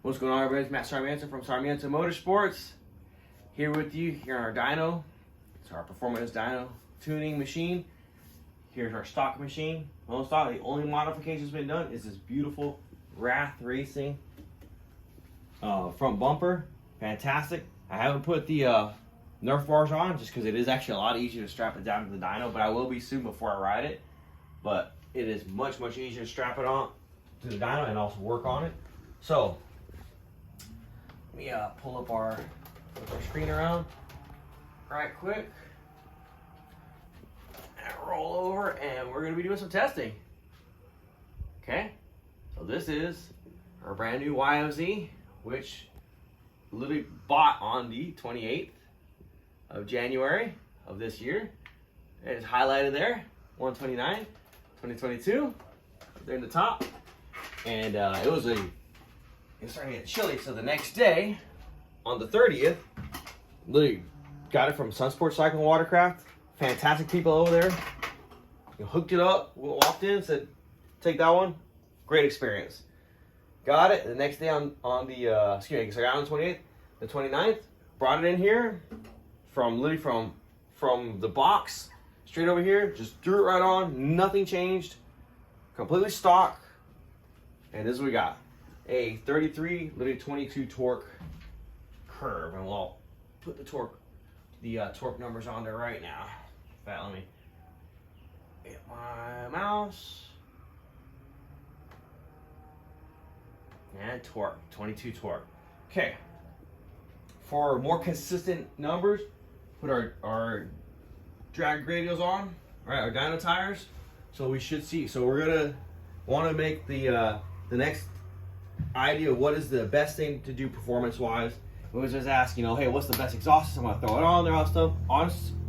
What's going on, everybody? It's Matt Sarmiento from Sarmiento Motorsports. Here with you here on our dyno. It's our performance dyno tuning machine. Here's our stock machine. No stock. The only modification that's been done is this beautiful Wrath Racing front bumper. Fantastic. I haven't put the Nerf bars on just because it is actually a lot easier to strap it down to the dyno, but I will be soon before I ride it. But it is much easier to strap it on to the dyno and also work on it. So let me pull up our screen around right quick and roll over, and we're going to be doing some testing. Okay, so this is our brand new YOZ, which literally bought on the 28th of January of this year. It's highlighted there, 129, 2022, there in the top. And it started getting chilly, so the next day, on the 30th, literally got it from Sunsport Cycle and Watercraft. Fantastic people over there. Hooked it up, walked in, said, take that one. Great experience. Got it the next day on the, excuse me, so I got it on the 28th, the 29th, brought it in here literally from the box, straight over here, just threw it right on, nothing changed, completely stock. And this is what we got. A 33, literally 22 torque curve, and we'll put the torque numbers on there right now. In fact, let me get my mouse. And torque, 22 torque. Okay. For more consistent numbers, put our drag radials on, right? Our dyno tires. So we should see. So we're gonna want to make the next idea of what is the best thing to do performance-wise. We was just asking, hey, what's the best exhaust system? I'm gonna throw it on there, all stuff.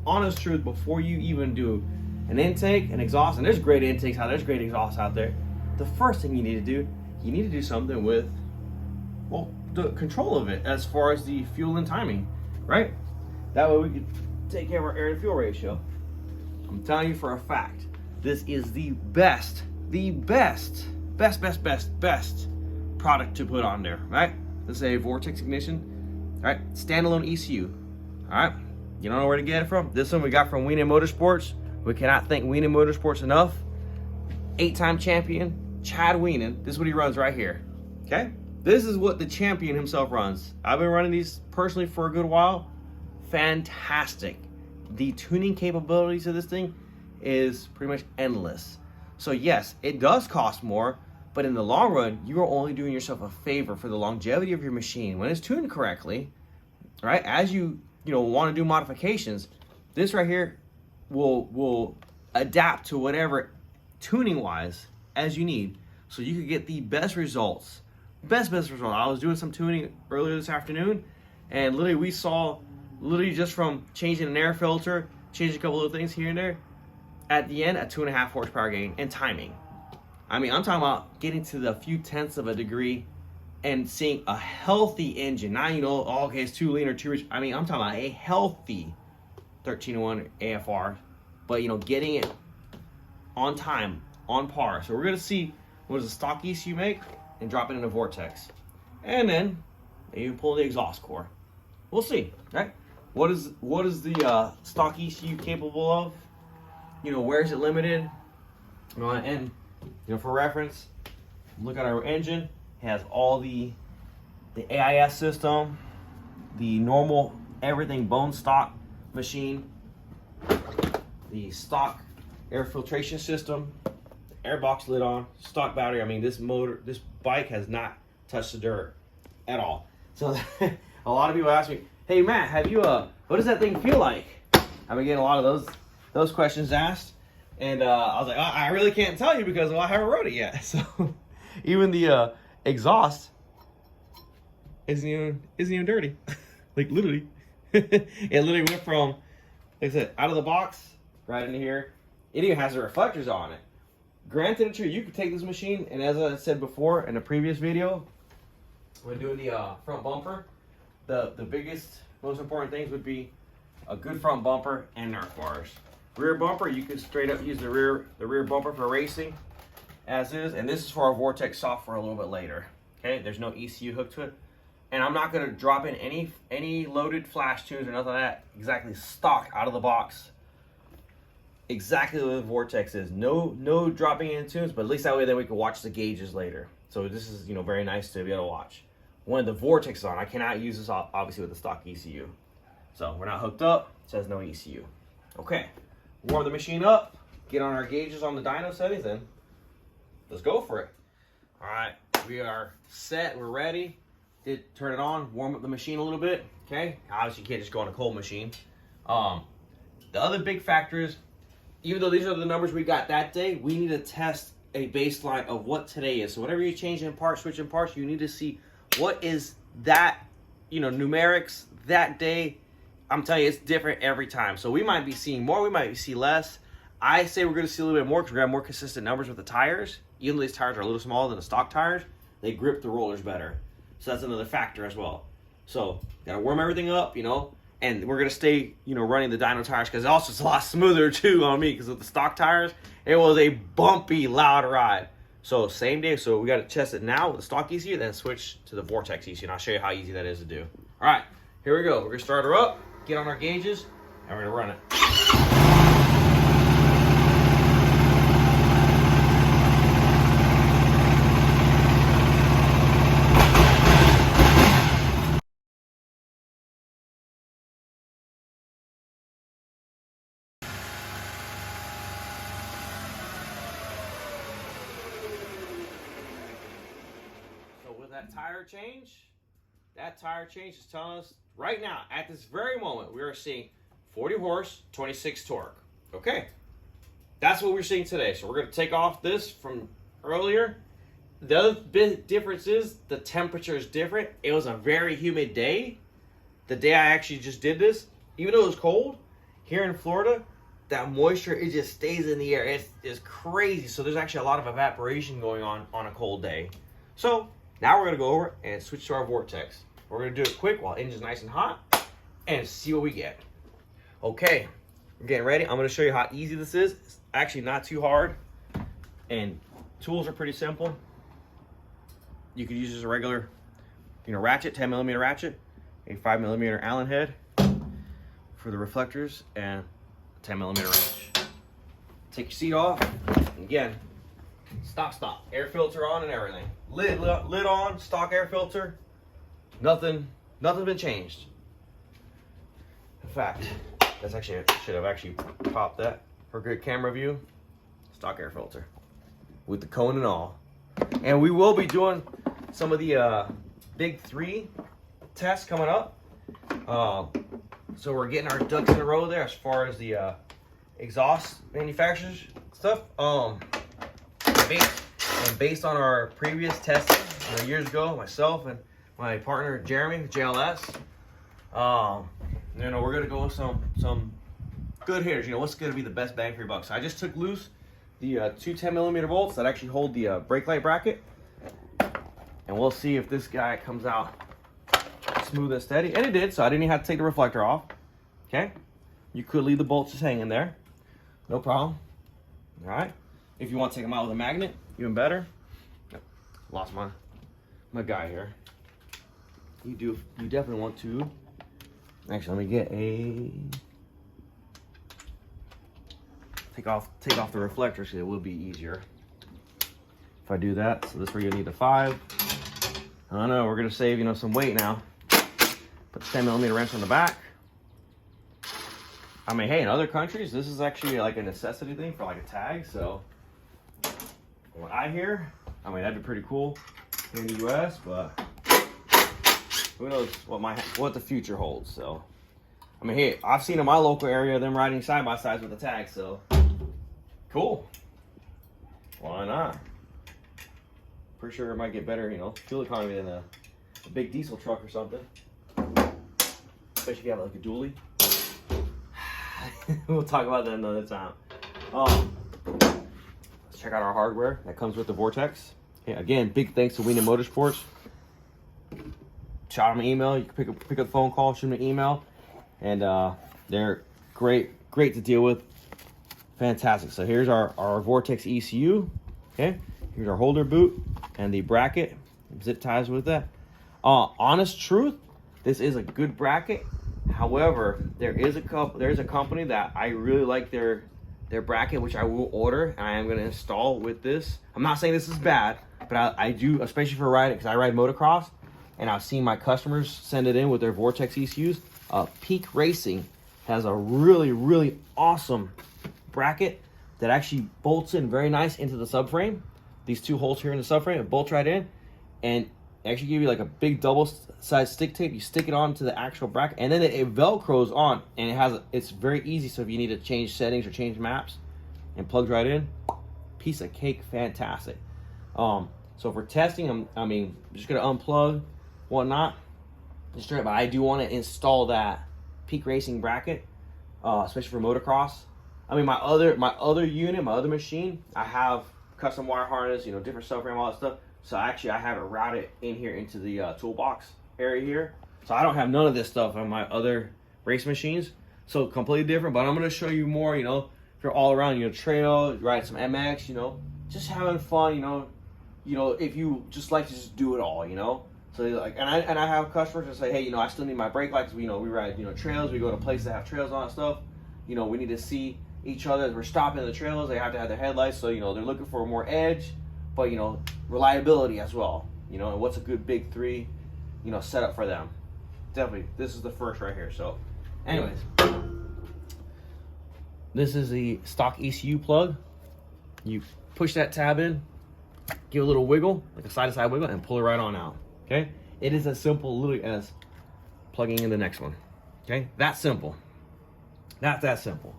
Honest truth, before you even do an intake, an exhaust, and there's great intakes out there, there's great exhausts out there. The first thing you need to do something with, well, the control of it as far as the fuel and timing, right? That way we can take care of our air to fuel ratio. I'm telling you for a fact, this is the best product to put on there, right? This is a Vortex ignition, all right? Standalone ECU, all right? You don't know where to get it from? This one we got from Dyno Motorsports. We cannot thank Dyno Motorsports enough. 8-time champion, Chad Wienen. This is what he runs right here, okay? This is what the champion himself runs. I've been running these personally for a good while. Fantastic. The tuning capabilities of this thing is pretty much endless. So yes, it does cost more, but in the long run, you are only doing yourself a favor for the longevity of your machine. When it's tuned correctly, right, as you want to do modifications, this right here will adapt to whatever tuning-wise as you need, so you could get the best results. Best result. I was doing some tuning earlier this afternoon, and literally we saw, just from changing an air filter, changing a couple of things here and there, at the end, a 2.5 horsepower gain and timing. I mean, I'm talking about getting to the few tenths of a degree and seeing a healthy engine. Not, okay, it's too lean or too rich. I mean, I'm talking about a healthy 1301 AFR, but, getting it on time, on par. So we're going to see what does the stock ECU make and drop it into Vortex. And then maybe pull the exhaust core. We'll see, right? What is the stock ECU capable of? Where is it limited? And for reference, look at our engine. It has all the AIS system, the normal everything bone stock machine, the stock air filtration system, the airbox lid on, stock battery. I mean, this bike has not touched the dirt at all. So a lot of people ask me, hey Matt, have you what does that thing feel like? I've been getting a lot of those questions asked, and I was like, I really can't tell you because I haven't rode it yet. So even the exhaust isn't even dirty. Like literally, it literally went from, like I said, out of the box right into here. It even has the reflectors on it. Granted, it's true, you could take this machine, and as I said before in a previous video, when doing the front bumper, the biggest, most important things would be a good front bumper and Nerf bars. Rear bumper, you could straight up use the rear bumper for racing as is, and this is for our Vortex software a little bit later. Okay, there's no ECU hooked to it. And I'm not gonna drop in any loaded flash tunes or nothing like that. Exactly stock out of the box. Exactly what the Vortex is. No dropping in tunes, but at least that way then we can watch the gauges later. So this is, you know, very nice to be able to watch. When the Vortex is on, I cannot use this obviously with the stock ECU. So we're not hooked up, it says no ECU. Okay, warm the machine up, get on our gauges on the dyno settings, and let's go for it. All right, we are set, we're ready. Turn it on, warm up the machine a little bit, okay? Obviously you can't just go on a cold machine. The other big factor is, even though these are the numbers we got that day, we need to test a baseline of what today is. So whatever you change in parts, switch in parts, you need to see what is that, you know, numerics that day. I'm telling you, it's different every time. So we might be seeing more, we might see less. I say we're gonna see a little bit more because we're gonna have more consistent numbers with the tires. Even though these tires are a little smaller than the stock tires, they grip the rollers better. So that's another factor as well. So gotta warm everything up, you know, and we're gonna stay, you know, running the dyno tires because also it's a lot smoother too on me because with the stock tires, it was a bumpy, loud ride. So same day, so we gotta test it now with the stock ECU, then switch to the Vortex ECU, and I'll show you how easy that is to do. All right, here we go. We're gonna start her up, get on our gauges, and we're gonna run it. That tire change is telling us right now, at this very moment, we are seeing 40 horse, 26 torque. Okay, that's what we're seeing today. So we're going to take off this from earlier. The other big difference is the temperature is different. It was a very humid day. The day I actually just did this, even though it was cold, here in Florida, that moisture, it just stays in the air. It's crazy. So there's actually a lot of evaporation going on a cold day. So now we're gonna go over and switch to our Vortex. We're gonna do it quick while engine's nice and hot and see what we get. Okay, we're getting ready. I'm gonna show you how easy this is. It's actually not too hard, and tools are pretty simple. You could use just a regular, you know, ratchet, 10mm ratchet, a 5mm Allen head for the reflectors, and 10mm wrench. Take your seat off. Again, stop. Air filter on and everything. Lid on, stock air filter. Nothing's been changed. In fact, that's actually, I should have actually popped that for good camera view. Stock air filter with the cone and all. And we will be doing some of the big 3 tests coming up. So we're getting our ducks in a row there as far as the exhaust manufacturers stuff. Based on our previous testing, you know, years ago, myself and my partner Jeremy, JLS, you know, we're gonna go with some good hitters. You know, what's gonna be the best bang for your buck? So I just took loose the 2 10mm bolts that actually hold the brake light bracket, and we'll see if this guy comes out smooth and steady. And it did, so I didn't even have to take the reflector off. Okay, you could leave the bolts just hanging there, no problem. All right, if you want to take them out with a magnet, even better. Lost my guy here. You definitely want to. Actually, let me get a take off the reflector, so it will be easier if I do that. So this is where you need the 5. I don't know, we're gonna save, you know, some weight now. Put the 10mm wrench on the back. I mean, hey, in other countries, this is actually like a necessity thing for like a tag. So what I hear, I mean, that'd be pretty cool here in the US, but who knows what the future holds. So I mean, hey, I've seen in my local area them riding side by sides with a tag, so cool. Why not? Pretty sure it might get better, you know, fuel economy than a big diesel truck or something. Especially if you have like a dually. We'll talk about that another time. Let's check out our hardware that comes with the Vortex. Yeah, again, big thanks to Dyno Motorsports. Shout them an email. You can pick up a phone call, shoot them an email, and they're great to deal with. Fantastic. So here's our Vortex ECU. Okay, here's our holder boot and the bracket zip ties with that. Honest truth, this is a good bracket. However, there's a company that I really like their bracket, which I will order and I am going to install with this. I'm not saying this is bad, but I do, especially for riding, because I ride motocross, and I've seen my customers send it in with their Vortex ECUs. Peak Racing has a really awesome bracket that actually bolts in very nice into the subframe. These two holes here in the subframe, it bolts right in, and actually give you like a big double-sided stick tape. You stick it onto the actual bracket, and then it velcros on, and it's very easy. So if you need to change settings or change maps, and plugs right in, piece of cake, fantastic. So for testing, I'm just gonna unplug, whatnot, but I do want to install that Peak Racing bracket, especially for motocross. I mean, my other unit, my other machine, I have custom wire harness, you know, different subframe, all that stuff. So actually, I have it routed in here into the toolbox area here. So I don't have none of this stuff on my other race machines. So completely different. But I'm going to show you more, you know, if you're all around, you know, trail, ride some MX, you know, just having fun, you know, if you just like to just do it all, you know. So like, and I have customers that say, hey, you know, I still need my brake lights. You know, we ride, you know, trails. We go to places that have trails on and stuff. You know, we need to see each other as we're stopping the trails. They have to have their headlights, so you know they're looking for more edge, but you know, reliability as well. You know, and what's a good big three, you know, setup for them. Definitely, this is the first right here. So, anyways, this is the stock ECU plug. You push that tab in, give a little wiggle, like a side-to-side wiggle, and pull it right on out. Okay, it is as simple literally as plugging in the next one. Okay, that simple. Not that simple.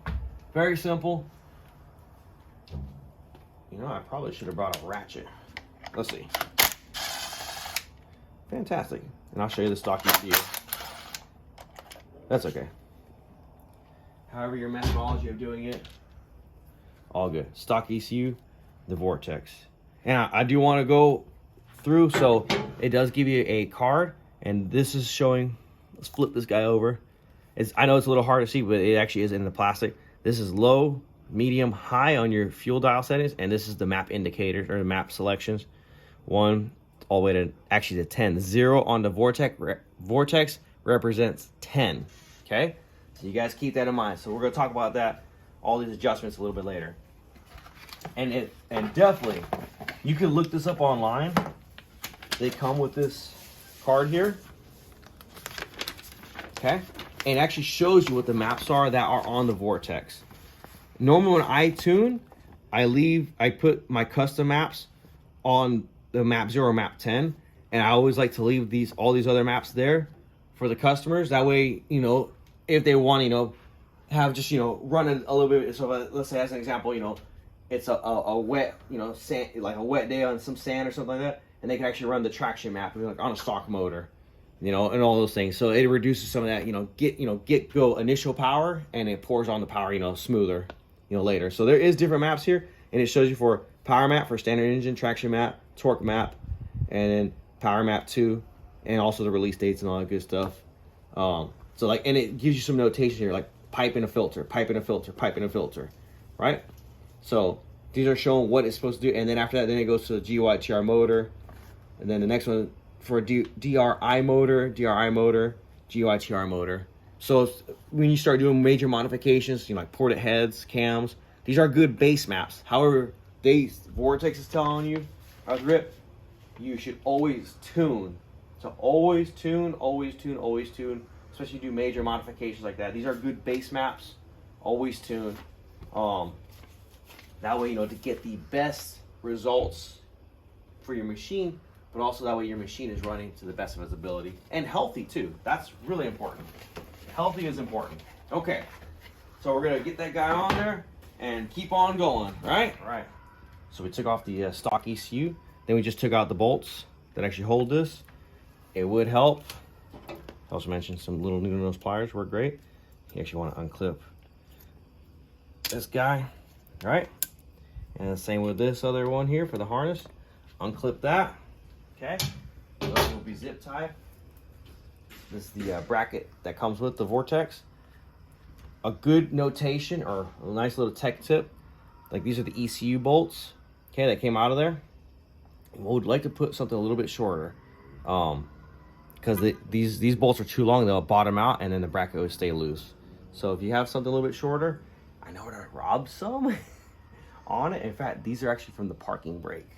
Very simple. You know, I probably should have brought a ratchet. Let's see. Fantastic. And I'll show you the stock ECU. That's okay. However your methodology of doing it, all good. Stock ECU, the Vortex. And I do want to go through, so it does give you a card, and this is showing, let's flip this guy over. I know it's a little hard to see, but it actually is in the plastic. This is low, medium, high on your fuel dial settings, and this is the map indicators or the map selections. 1 all the way to actually to 10. 0 on the Vortex represents 10. Okay, so you guys keep that in mind. So we're going to talk about that, all these adjustments a little bit later. And definitely, you can look this up online. They come with this card here. Okay. And it actually shows you what the maps are that are on the Vortex. Normally when I tune, I put my custom maps on the map 0 or map 10, and I always like to leave all these other maps there for the customers. That way, you know, if they want, you know, have just, you know, run a little bit. So let's say as an example, you know, it's a wet, you know, sand, like a wet day on some sand or something like that, and they can actually run the traction map like on a stock motor. You know, and all those things. So it reduces some of that, you know, get go initial power, and it pours on the power, you know, smoother, you know, later. So there is different maps here, and it shows you for power map for standard engine, traction map, torque map, and then power map 2, and also the release dates and all that good stuff. So like, and it gives you some notation here, like pipe in a filter, pipe in a filter, pipe in a filter, right? So these are showing what it's supposed to do, and then after that, then it goes to the GYTR motor, and then the next one for DRI motor, GYTR motor. So when you start doing major modifications, you know, like ported heads, cams, these are good base maps. However, Vortex is telling you, Rip, you should always tune. So always tune, especially do major modifications like that. These are good base maps. Always tune. That way, you know, to get the best results for your machine, but also that way your machine is running to the best of its ability. And healthy too. That's really important. Healthy is important. Okay, so we're gonna get that guy on there and keep on going, right? Right. So we took off the stock ECU. Then we just took out the bolts that actually hold this. It would help. I also mentioned some little needle nose pliers work great. You actually want to unclip this guy, right? And the same with this other one here for the harness. Unclip that. Okay, those will be zip tied. This is the bracket that comes with the Vortex. A good notation or a nice little tech tip, like these are the ECU bolts, okay, that came out of there. would like to put something a little bit shorter, because these bolts are too long, they'll bottom out and then the bracket would stay loose. So if you have something a little bit shorter, I know where to rob some on it. In fact, these are actually from the parking brake.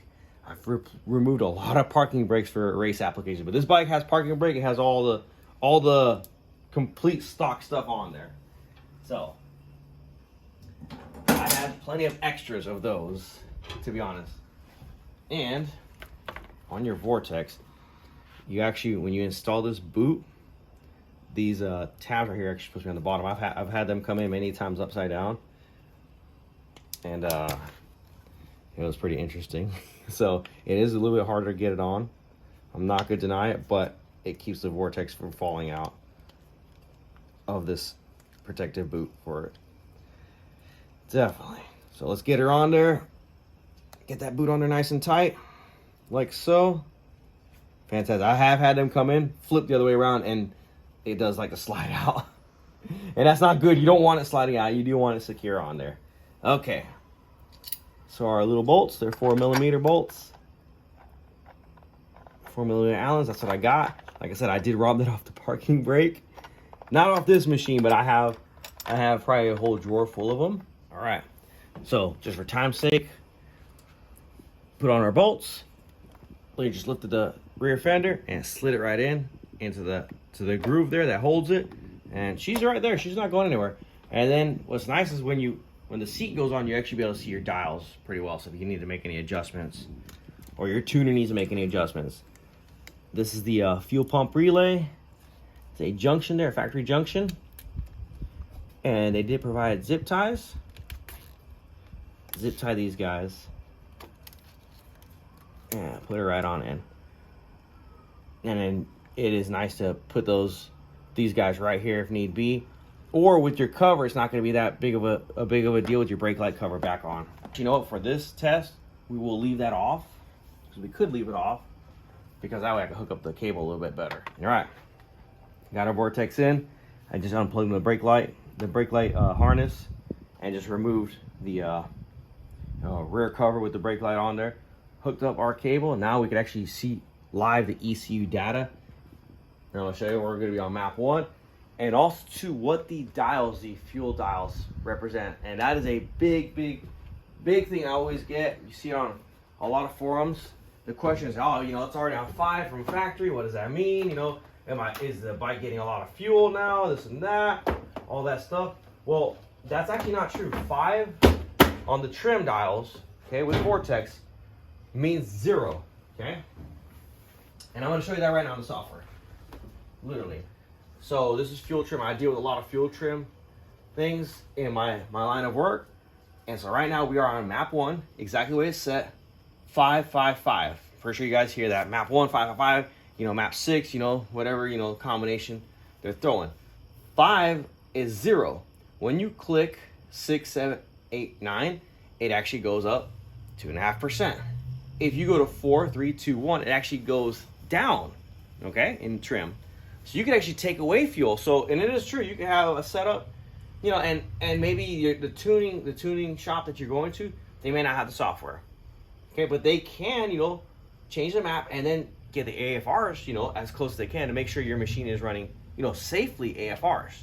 I've removed a lot of parking brakes for race applications, but this bike has parking brake. It has all the complete stock stuff on there. So I had plenty of extras of those, to be honest. And on your Vortex, you actually, when you install this boot, these tabs right here are actually supposed to be on the bottom. I've had them come in many times upside down, and it was pretty interesting. So it is a little bit harder to get it on. I'm not gonna deny it, but it keeps the Vortex from falling out of this protective boot for it. Definitely. So let's get her on there. Get that boot on there nice and tight, like so. Fantastic. I have had them come in, flip the other way around, and it does like to slide out. And that's not good. You don't want it sliding out. You do want it secure on there. Okay. So our little bolts, they're 4mm bolts. 4mm Allens, that's what I got. Like I said, I did rob that off the parking brake. Not off this machine, but I have probably a whole drawer full of them. All right. So just for time's sake, put on our bolts. We just lifted the rear fender and slid it right into the groove there that holds it, and she's right there. She's not going anywhere. And then what's nice is when the seat goes on, you actually be able to see your dials pretty well. So if you need to make any adjustments, or your tuner needs to make any adjustments, this is the fuel pump relay. It's a junction there, a factory junction, and they did provide zip ties. Zip tie these guys. Yeah, put it right on in. And then it is nice to put these guys right here if need be. Or with your cover, it's not going to be that big of a deal with your brake light cover back on. You know what? For this test, we will leave that off, because we could leave it off, because that way I can hook up the cable a little bit better. All right, got our Vortex in. I just unplugged the brake light harness, and just removed the rear cover with the brake light on there. Hooked up our cable, and now we can actually see live the ECU data. And I'm gonna show you we're gonna be on map 1, and also to what the fuel dials represent. And that is a big thing I always get. You see it on a lot of forums. The question is, oh, it's already on 5 from factory. What does that mean? Is the bike getting a lot of fuel now? This and that, all that stuff. Well, that's actually not true. 5 on the trim dials, okay, with Vortex, means 0, okay? And I'm going to show you that right now in the software, literally. So this is fuel trim. I deal with a lot of fuel trim things in my line of work. And so right now we are on map 1, exactly the way it's set, 555. For sure you guys hear that. Map 1, 555, map 6, whatever, combination they're throwing. 5 is 0. When you click 6, 7, 8, 9, it actually goes up 2.5%. If you go to 4, 3, 2, 1, it actually goes down, okay, in trim. So you can actually take away fuel. So, and it is true, you can have a setup, and maybe the tuning shop that you're going to, they may not have the software, okay, but they can, change the map and then get the AFRs, as close as they can to make sure your machine is running, safely AFRs.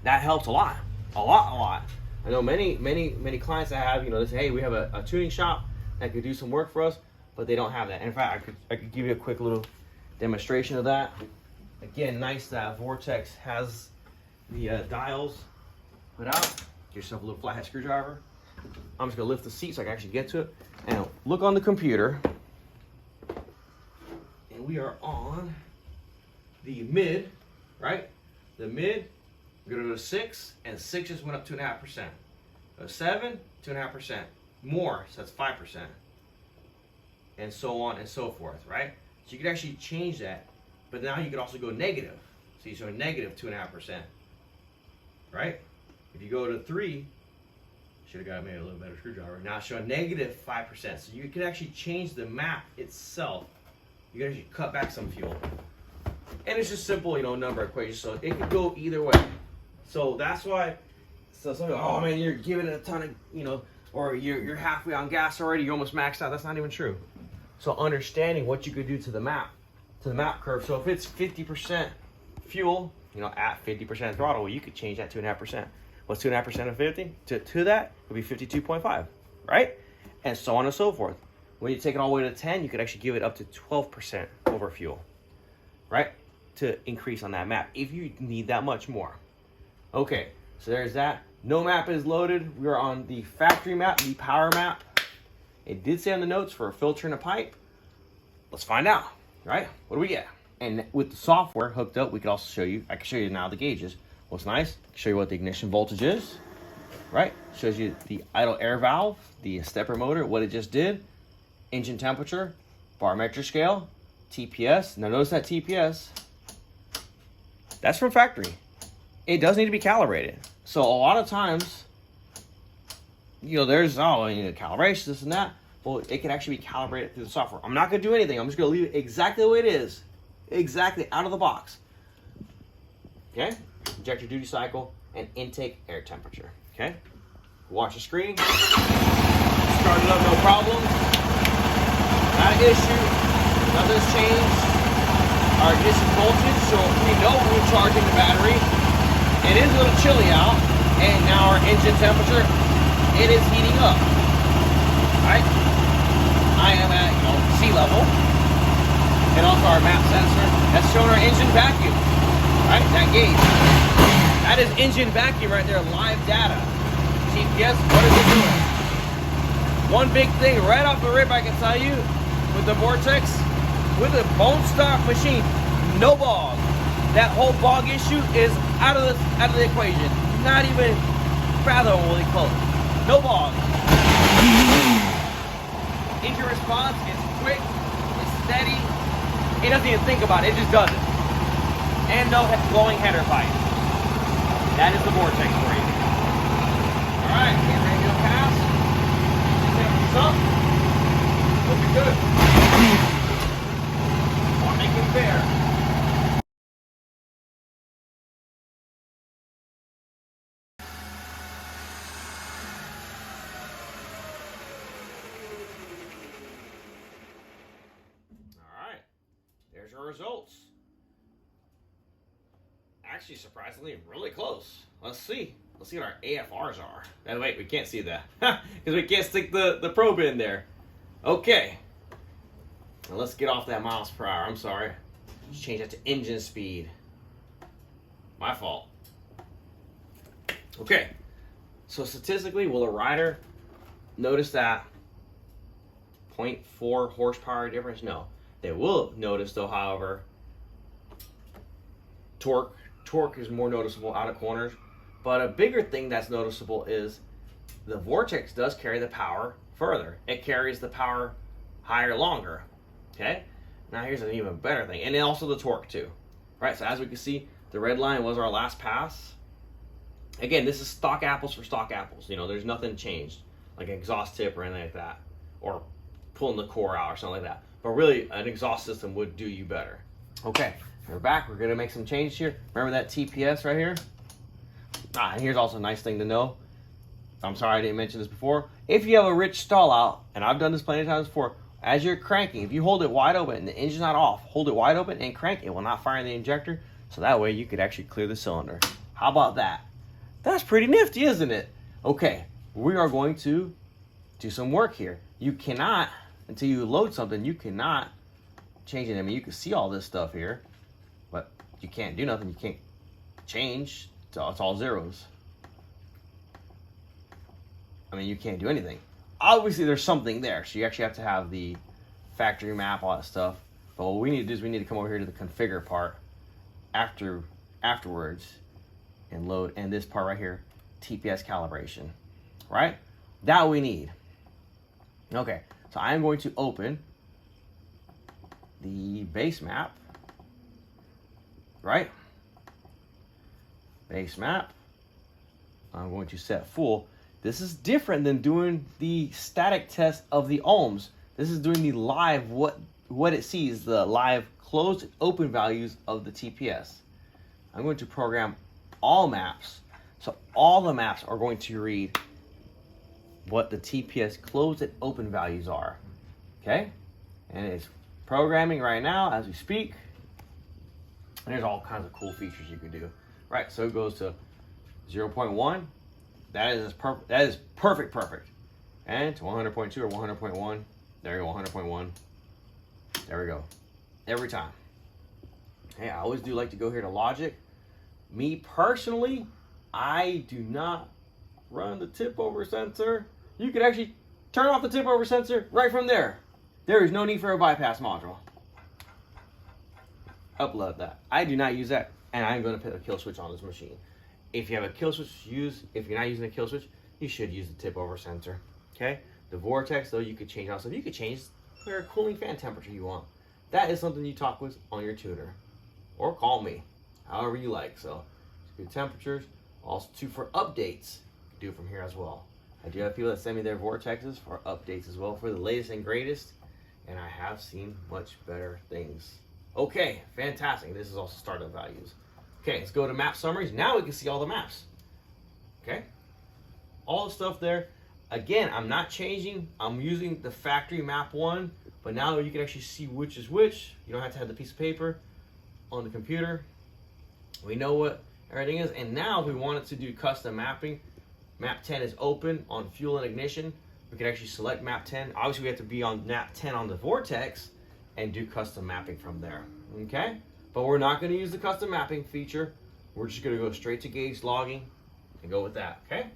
That helps a lot. I know many clients that have, they say, hey, we have a tuning shop that could do some work for us, but they don't have that. In fact, I could give you a quick little demonstration of that. Again, nice that Vortex has the dials put out. Get yourself a little flathead screwdriver. I'm just gonna lift the seat so I can actually get to it and look on the computer. And we are on the mid, right? The mid. We're gonna go to 6, and 6 just went up 2.5%. 7, 2.5%. More, so that's 5%. And so on and so forth, right? So you could actually change that, but now you could also go negative. So you show negative 2.5%, right? If you go to 3, should have got maybe a little better screwdriver. Now show negative 5%. So you could actually change the map itself. You can actually cut back some fuel. And it's just simple, number equation. So it could go either way. So that's why, some people, oh man, you're giving it a ton of, or you're halfway on gas already, you're almost maxed out. That's not even true. So understanding what you could do to the map curve. So if it's 50% fuel, you know, at 50% throttle, well, you could change that to 2.5%. What's 2.5% of 50? To that would be 52.5, right? And so on and so forth. When you take it all the way to 10, you could actually give it up to 12% over fuel, right? To increase on that map if you need that much more. Okay, so there's that. No map is loaded. We are on the factory map, the power map. It did say on the notes for a filter and a pipe. Let's find out, right? What do we get? And with the software hooked up, we could also show you, I can show you now the gauges. What's nice, show you what the ignition voltage is, right? Shows you the idle air valve, the stepper motor, what it just did, engine temperature, barometric scale, TPS. Now notice that TPS, that's from factory. It does need to be calibrated. So a lot of times, you know, there's, oh, you know, calibration, this and that. Well, it can actually be calibrated through the software. I'm not gonna do anything. I'm just gonna leave it exactly the way it is. Exactly out of the box. Okay? Injector duty cycle and intake air temperature. Okay? Watch the screen. Start it up, no problem. Not an issue. Nothing's changed. Our ignition voltage, so we know we're charging the battery. It is a little chilly out, and now our engine temperature, it is heating up. Right? I am at, you know, sea level. And also our map sensor, that's showing our engine vacuum. Right? That gauge. That is engine vacuum right there, live data. TPS, what is it doing? One big thing right off the rip I can tell you, with the Vortex, with a bone stock machine, no bog. That whole bog issue is out of the equation. Not even fathomably close. No bog. Engine response is quick, it's steady. It doesn't even think about it, it just does it. And no blowing header pipe. That is the Vortex for you. Alright, get ready to pass. Temperature's up. Looking good. Want to make it fair. Alright, there's your results. Actually, surprisingly, really close. Let's see. Let's see what our AFRs are. Oh, wait, we can't see that because we can't stick the probe in there. Okay. Now let's get off that miles per hour. I'm sorry. Let's change that to engine speed. My fault. Okay. So statistically, will a rider notice that 0.4 horsepower difference? No. They will notice, though, however, torque is more noticeable out of corners. But a bigger thing that's noticeable is the Vortex does carry the power further. It carries the power higher, longer. Okay? Now here's an even better thing. And then also the torque too. Right? So as we can see, the red line was our last pass. Again, this is stock apples for stock apples. You know, there's nothing changed. Like an exhaust tip or anything like that. Or pulling the core out or something like that. But really, an exhaust system would do you better. Okay, we're back. We're gonna make some changes here. Remember that TPS right here? And here's also a nice thing to know. I'm sorry I didn't mention this before. If you have a rich stall out, and I've done this plenty of times before, as you're cranking, if you hold it wide open and the engine's not off, hold it wide open and crank, it will not fire in the injector. So that way you could actually clear the cylinder. How about that? That's pretty nifty, isn't it? Okay, we are going to do some work here. You cannot, until you load something, you cannot change it. I mean, you can see all this stuff here, but you can't do nothing. You can't change. It's all zeros. I mean, you can't do anything. Obviously, there's something there, so you actually have to have the factory map, all that stuff. But what we need to do is we need to come over here to the configure part afterwards and load, and this part right here, TPS calibration, right? That we need. Okay, so I'm going to open the base map, right? Base map. I'm going to set full. This is different than doing the static test of the ohms. This is doing the live, what it sees, the live closed open values of the TPS. I'm going to program all maps. So all the maps are going to read what the TPS closed and open values are. Okay? And it's programming right now as we speak. And there's all kinds of cool features you can do. Right, so it goes to 0.1. That is perfect. And to 100.2 or 100.1. There you go, 100.1. There we go. Every time. Hey, I always do like to go here to logic. Me personally, I do not run the tip over sensor. You could actually turn off the tip over sensor right from there. There is no need for a bypass module. Upload that. I do not use that, and I'm going to put a kill switch on this machine. If you have a kill switch, if you're not using a kill switch, you should use the tip over sensor. Okay? The Vortex, though, you could change out. So you could change your cooling fan temperature you want. That is something you talk with on your tuner, or call me, however you like. So, good temperatures. Also, too, for updates, you can do it from here as well. I do have people that send me their Vortexes for updates as well for the latest and greatest, and I have seen much better things. Okay, fantastic. This is also startup values. Okay, let's go to map summaries. Now we can see all the maps. Okay, all the stuff there. Again, I'm not changing. I'm using the factory map one, but now you can actually see which is which. You don't have to have the piece of paper on the computer. We know what everything is, and now if we wanted to do custom mapping, map 10 is open on fuel and ignition. We can actually select map 10. Obviously, we have to be on map 10 on the Vortex and do custom mapping from there. Okay, but we're not going to use the custom mapping feature. We're just going to go straight to gauge logging and go with that. Okay,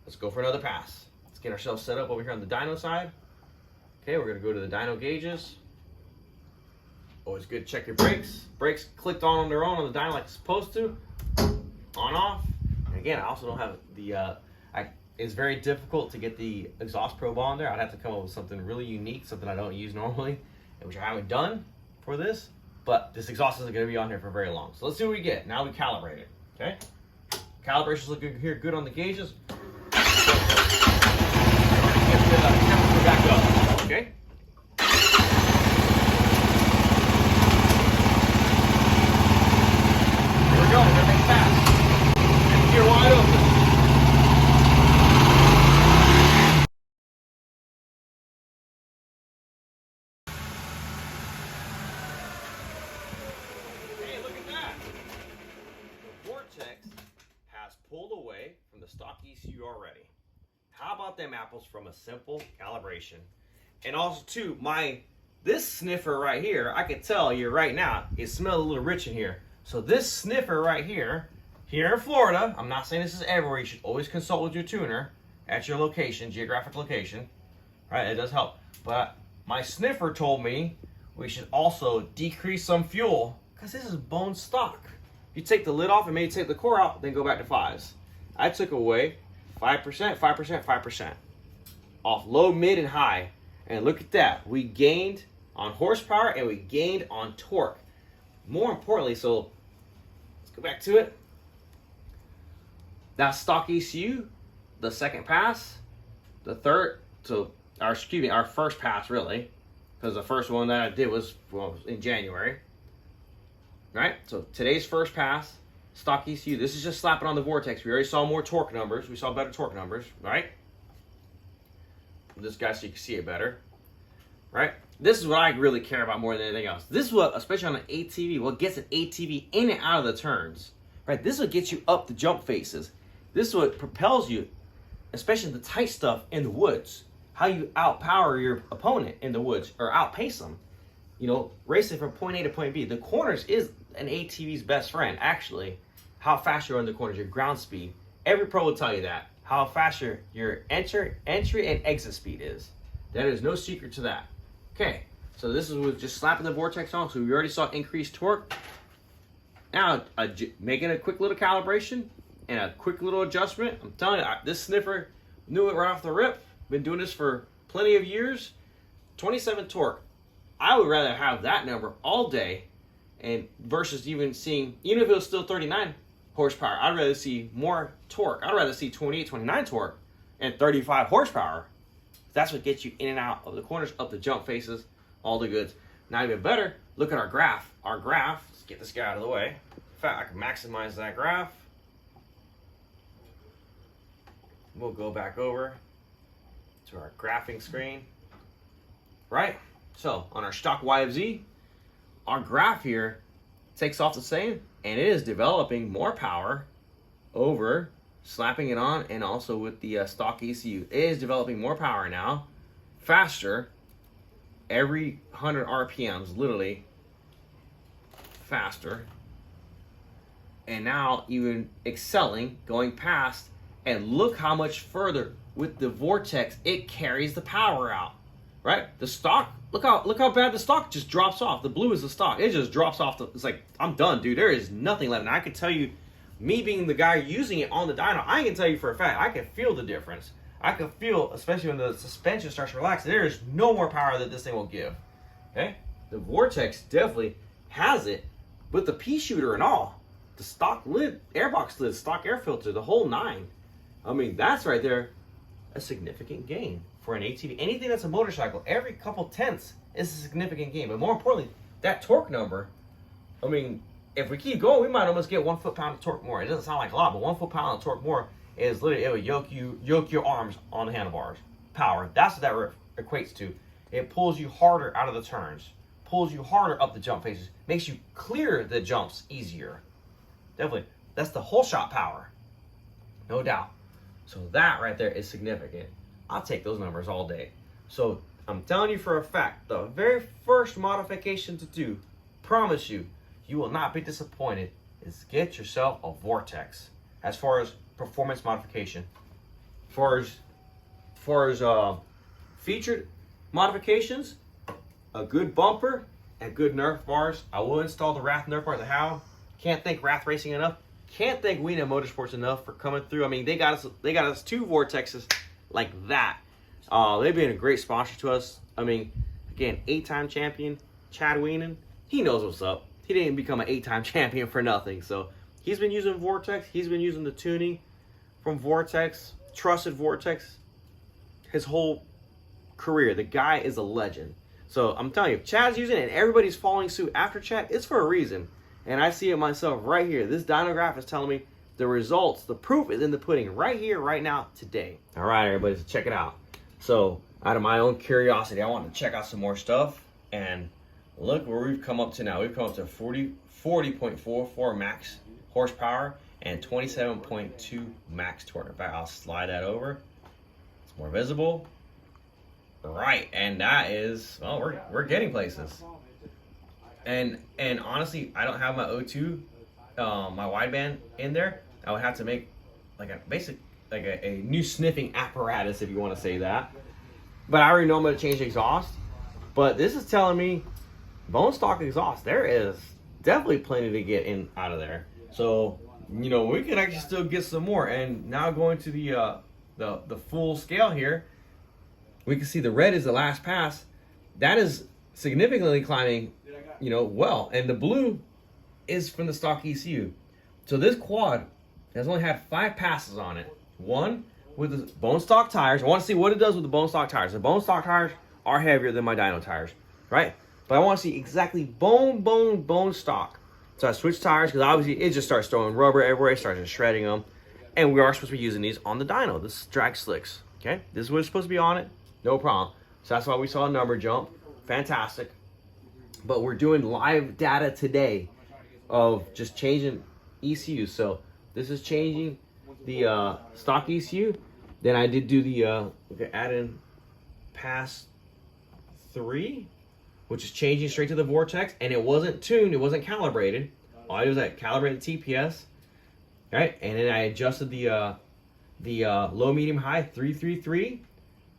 let's go for another pass. Let's get ourselves set up over here on the dyno side. Okay, we're going to go to the dyno gauges. Always good to check your brakes. Brakes clicked on their own on the dyno like it's supposed to. On, off. And again, I also don't have the, it's very difficult to get the exhaust probe on there. I'd have to come up with something really unique, something I don't use normally, which I haven't done for this. But this exhaust isn't going to be on here for very long. So let's see what we get. Now we calibrate it. Okay? Calibration's looking here good on the gauges. Get the temperature back up. Okay? Here we go. Everything's fast. And you're wide open. Hey, look at that. The Vortex has pulled away from the stock ECU already. How about them apples from a simple calibration? And also too, this sniffer right here, I can tell you right now, it smells a little rich in here. So this sniffer right here in Florida, I'm not saying this is everywhere, you should always consult with your tuner at your location, geographic location, right? It does help. But my sniffer told me we should also decrease some fuel because this is bone stock. You take the lid off and maybe take the core out, then go back to 5s. I took away 5%, 5%, 5% off low, mid, and high. And look at that. We gained on horsepower and we gained on torque. More importantly, so let's go back to it. That stock ECU, the second pass, the third, so our first pass really, because the first one that I did was in January. Right? So today's first pass, stock ECU. This is just slapping on the Vortex. We already saw more torque numbers. We saw better torque numbers, right? This guy so you can see it better, right? This is what I really care about more than anything else. This is what, especially on an ATV, what gets an ATV in and out of the turns, right? This is what gets you up the jump faces. This is what propels you, especially the tight stuff in the woods. How you outpower your opponent in the woods or outpace them. You know, racing from point A to point B. The corners is an ATV's best friend, actually. How fast you are in the corners, your ground speed. Every pro will tell you that. How fast your entry and exit speed is. There is no secret to that. Okay, so this is with just slapping the Vortex on. So we already saw increased torque. Now, making a quick little calibration and a quick little adjustment. I'm telling you, this sniffer knew it right off the rip. Been doing this for plenty of years. 27 torque. I would rather have that number all day and versus even seeing, even if it was still 39 horsepower, I'd rather see more torque. I'd rather see 28, 29 torque and 35 horsepower. That's what gets you in and out of the corners, up the jump faces, all the goods. Now even better, look at our graph. Our graph, let's get this guy out of the way. In fact, I can maximize that graph. We'll go back over. to our graphing screen, right? So on our stock YFZ, our graph here takes off the same, and it is developing more power over slapping it on, and also with the stock ECU. It is developing more power now, faster, every 100 RPMs, literally faster. And now even excelling, going past, and look how much further with the Vortex it carries the power out, right? The stock, look how bad the stock just drops off. The blue is the stock. It just drops off. It's like, I'm done, dude. There is nothing left. And I can tell you, me being the guy using it on the dyno, I can tell you for a fact, I can feel the difference. I can feel, especially when the suspension starts relaxing, there is no more power that this thing will give, okay? The Vortex definitely has it with the pea shooter and all. The stock lid, airbox lid, stock air filter, the whole 9. I mean, that's right there a significant gain for an ATV. Anything that's a motorcycle, every couple tenths is a significant gain. But more importantly, that torque number, I mean, if we keep going, we might almost get 1 foot-pound of torque more. It doesn't sound like a lot, but 1 foot-pound of torque more is literally, it will yoke your arms on the handlebars. Power, that's what that equates to. It pulls you harder out of the turns, pulls you harder up the jump faces, makes you clear the jumps easier. Definitely, that's the whole shot power, no doubt. So that right there is significant. I'll take those numbers all day. So I'm telling you for a fact, the very first modification to do, promise you, you will not be disappointed, is get yourself a Vortex. As far as performance modification, as far as featured modifications, a good bumper and good Nerf bars. I will install the Wrath Nerf bars. How? Can't thank Wrath Racing enough. Can't thank Dyno Motorsports enough for coming through. I mean, they got us 2 Vortexes like that. They've been a great sponsor to us. I mean, again, 8-time champion Chad Wienen, he knows what's up. He didn't become an 8-time champion for nothing. So he's been using Vortex. He's been using the tuning from Vortex, trusted Vortex, his whole career. The guy is a legend. So I'm telling you, if Chad's using it and everybody's following suit after Chad, it's for a reason. And I see it myself right here. This dyno graph is telling me the results, the proof is in the pudding right here, right now, today. All right, everybody, so check it out. So out of my own curiosity, I wanted to check out some more stuff. And look where we've come up to now. We've come up to 40.44 max horsepower and 27.2 max torque. In fact, I'll slide that over. It's more visible. All right, and that is, well, we're getting places. And honestly, I don't have my O2, my wideband in there. I would have to make like a new sniffing apparatus, if you want to say that. But I already know I'm going to change the exhaust. But this is telling me bone stock exhaust. There is definitely plenty to get in out of there. So, you know, we can actually still get some more. And now going to the full scale here, we can see the red is the last pass. That is significantly climbing, you know, well. And the blue is from the stock ECU. So this quad has only had 5 passes on it. 1 with the bone stock tires. I want to see what it does with the bone stock tires. The bone stock tires are heavier than my dyno tires, right? But I want to see exactly bone stock. So I switched tires because obviously it just starts throwing rubber everywhere. It starts shredding them. And we are supposed to be using these on the dyno. This is drag slicks, okay? This is what's supposed to be on it. No problem. So that's why we saw a number jump. Fantastic. But we're doing live data today of just changing ECU. So this is changing the stock ECU. Then I did do the add in pass 3, which is changing straight to the Vortex, and it wasn't tuned, it wasn't calibrated. All I did was I calibrated TPS, right? And then I adjusted the low, medium, high 333,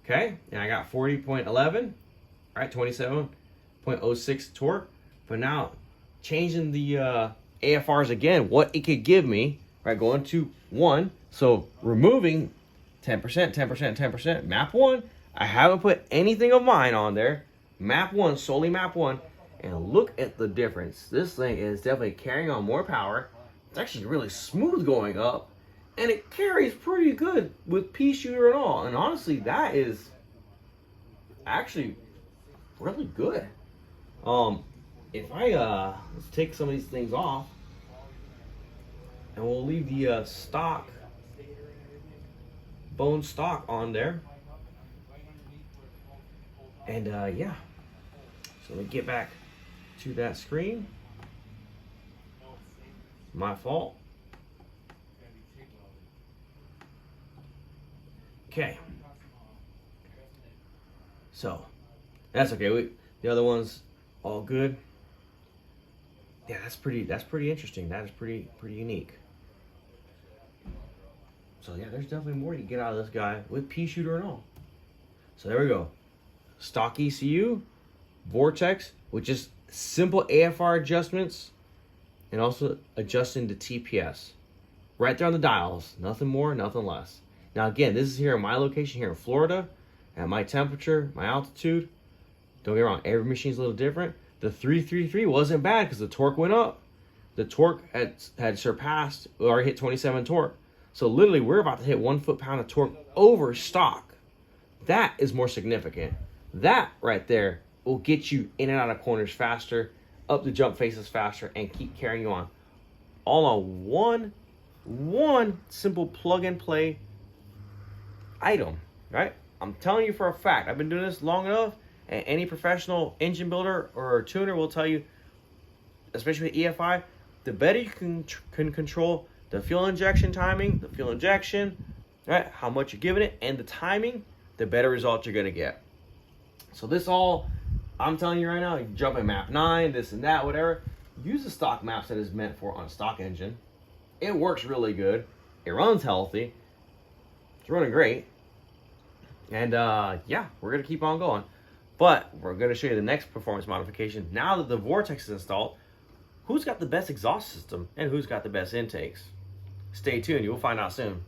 okay? And I got 40.11, right? 27.06 torque. But now changing the AFRs again, what it could give me, right? Going to 1, so removing 10%, 10%, 10%. Map 1, I haven't put anything of mine on there. Map 1, solely map 1. And look at the difference. This thing is definitely carrying on more power. It's actually really smooth going up. And it carries pretty good with pea shooter and all. And honestly, that is actually really good. If I, let's take some of these things off. And we'll leave the stock, bone stock on there. And yeah, so let me get back to that screen. My fault. Okay. So that's okay. The other one's all good. Yeah, that's pretty interesting. That is pretty unique. So yeah, there's definitely more you can get out of this guy with pea shooter and all. So there we go. Stock ECU, Vortex, with just simple AFR adjustments, and also adjusting to TPS. Right there on the dials. Nothing more, nothing less. Now again, this is here in my location here in Florida, at my temperature, my altitude. Don't get me wrong, every machine's a little different. The 333 wasn't bad because the torque went up. The torque had surpassed, or hit 27 torque. So literally we're about to hit 1 foot-pound of torque over stock. That is more significant. That right there will get you in and out of corners faster, up the jump faces faster, and keep carrying you on. All on one simple plug and play item, right? I'm telling you for a fact, I've been doing this long enough, and any professional engine builder or tuner will tell you, especially with EFI, the better you can control the fuel injection timing, the fuel injection, right? How much you're giving it, and the timing, the better results you're gonna get. So this all, I'm telling you right now, you jump in map 9, this and that, whatever. Use the stock maps that is meant for on a stock engine. It works really good. It runs healthy. It's running great. And yeah, we're gonna keep on going. But we're gonna show you the next performance modification. Now that the Vortex is installed, who's got the best exhaust system and who's got the best intakes? Stay tuned, you'll find out soon.